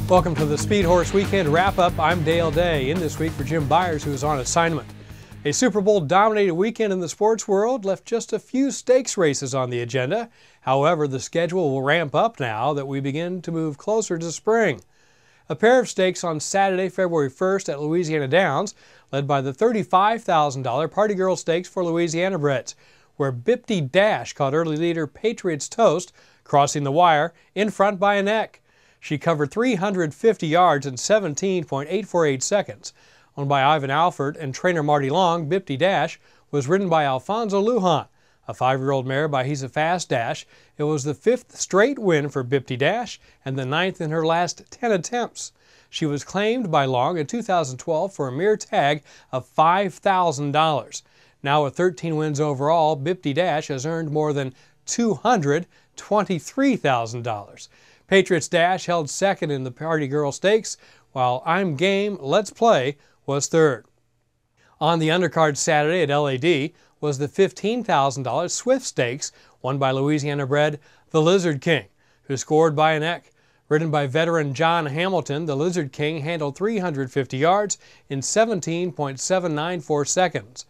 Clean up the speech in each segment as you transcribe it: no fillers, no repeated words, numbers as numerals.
Welcome to the Speedhorse Weekend Wrap-Up. I'm Dale Day, in this week for Jim Byers, who is on assignment. A Super Bowl-dominated weekend in the sports world left just a few stakes races on the agenda. However, the schedule will ramp up now that we begin to move closer to spring. A pair of stakes on Saturday, February 1st at Louisiana Downs, led by the $35,000 Party Girl Stakes for Louisiana breds, where Bipty Dash caught early leader Patriots Toast, crossing the wire in front by a neck. She covered 350 yards in 17.848 seconds. Owned by Ivan Alford and trainer Marty Long, Bipty Dash was ridden by Alfonso Lujan, a 5-year-old mare by He's a Fast Dash. It was the 5th straight win for Bipty Dash and the 9th in her last 10 attempts. She was claimed by Long in 2012 for a mere tag of $5,000. Now with 13 wins overall, Bipty Dash has earned more than $223,000. Patriots Dash held second in the Party Girl Stakes, while I'm Game, Let's Play was third. On the undercard Saturday at LAD was the $15,000 Swift Stakes, won by Louisiana bred the Lizard King, who scored by a neck. Ridden by veteran John Hamilton, the Lizard King handled 350 yards in 17.794 seconds.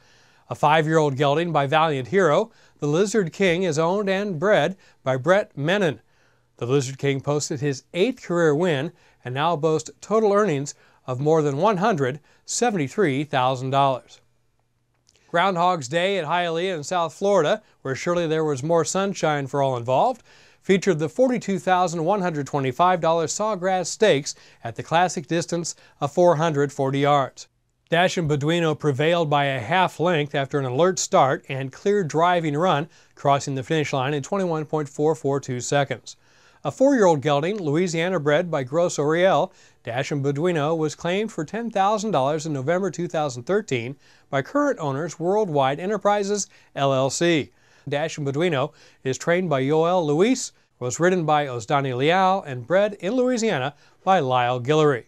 A 5-year-old gelding by Valiant Hero, the Lizard King is owned and bred by Brett Menon. The Lizard King posted his 8th career win and now boasts total earnings of more than $173,000. Groundhog's Day at Hialeah in South Florida, where surely there was more sunshine for all involved, featured the $42,125 Sawgrass Stakes at the classic distance of 440 yards. Dash and Beduino prevailed by a half length after an alert start and clear driving run, crossing the finish line in 21.442 seconds. A 4-year-old gelding, Louisiana bred by Grosso Riel, Dash and Beduino was claimed for $10,000 in November 2013 by current owners Worldwide Enterprises, LLC. Dash and Beduino is trained by Yoel Luis, was ridden by Osdani Leal, and bred in Louisiana by Lyle Guillory.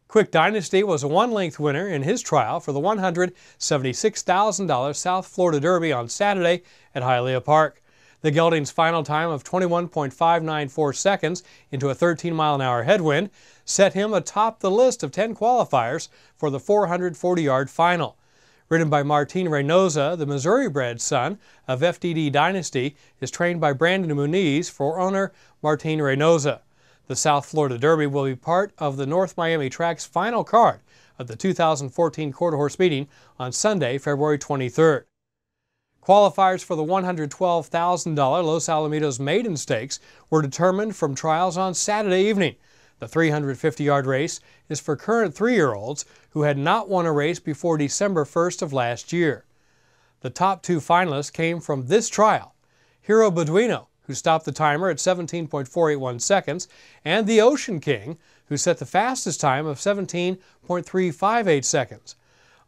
Quick Dynasty was a 1-length winner in his trial for the $176,000 South Florida Derby on Saturday at Hialeah Park. The gelding's final time of 21.594 seconds into a 13-mile-an-hour headwind set him atop the list of 10 qualifiers for the 440-yard final. Ridden by Martin Reynosa, the Missouri-bred son of FDD Dynasty is trained by Brandon Muniz for owner Martin Reynosa. The South Florida Derby will be part of the North Miami Track's final card of the 2014 Quarter Horse Meeting on Sunday, February 23rd. Qualifiers for the $112,000 Los Alamitos Maiden Stakes were determined from trials on Saturday evening. The 350-yard race is for current 3-year-olds who had not won a race before December 1st of last year. The top 2 finalists came from this trial: Hero Beduino, who stopped the timer at 17.481 seconds, and the Ocean King, who set the fastest time of 17.358 seconds.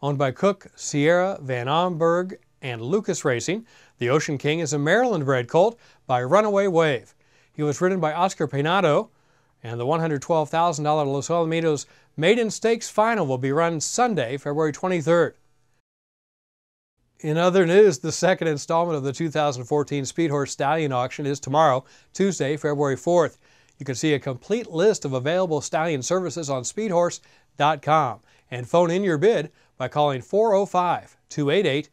Owned by Cook, Sierra, Van Omberg, and Lucas Racing, the Ocean King is a Maryland-bred colt by Runaway Wave. He was ridden by Oscar Peinado, and the $112,000 Los Alamitos Maiden Stakes Final will be run Sunday, February 23rd. In other news, the second installment of the 2014 Speedhorse Stallion auction is tomorrow, Tuesday, February 4th. You can see a complete list of available stallion services on speedhorse.com and phone in your bid by calling 405-288-2145.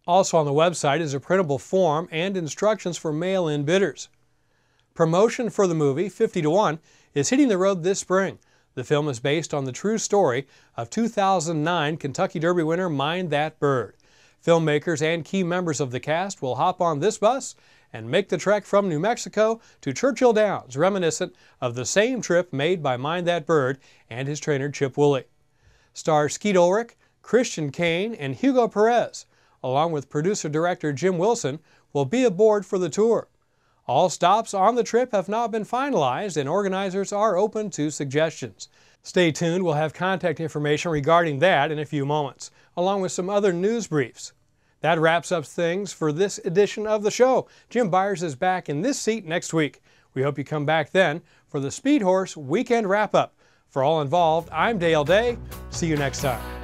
Also on the website is a printable form and instructions for mail-in bidders. Promotion for the movie 50 to 1 is hitting the road this spring. The film is based on the true story of 2009 Kentucky Derby winner Mind That Bird. Filmmakers and key members of the cast will hop on this bus and make the trek from New Mexico to Churchill Downs, reminiscent of the same trip made by Mind That Bird and his trainer Chip Woolley. Star Skeet Ulrich, Christian Kane, and Hugo Perez, along with producer-director Jim Wilson, will be aboard for the tour. All stops on the trip have not been finalized, and organizers are open to suggestions. Stay tuned, we'll have contact information regarding that in a few moments, along with some other news briefs. That wraps up things for this edition of the show. Jim Byers is back in this seat next week. We hope you come back then for the Speedhorse Weekend Wrap-Up. For all involved, I'm Dale Day. See you next time.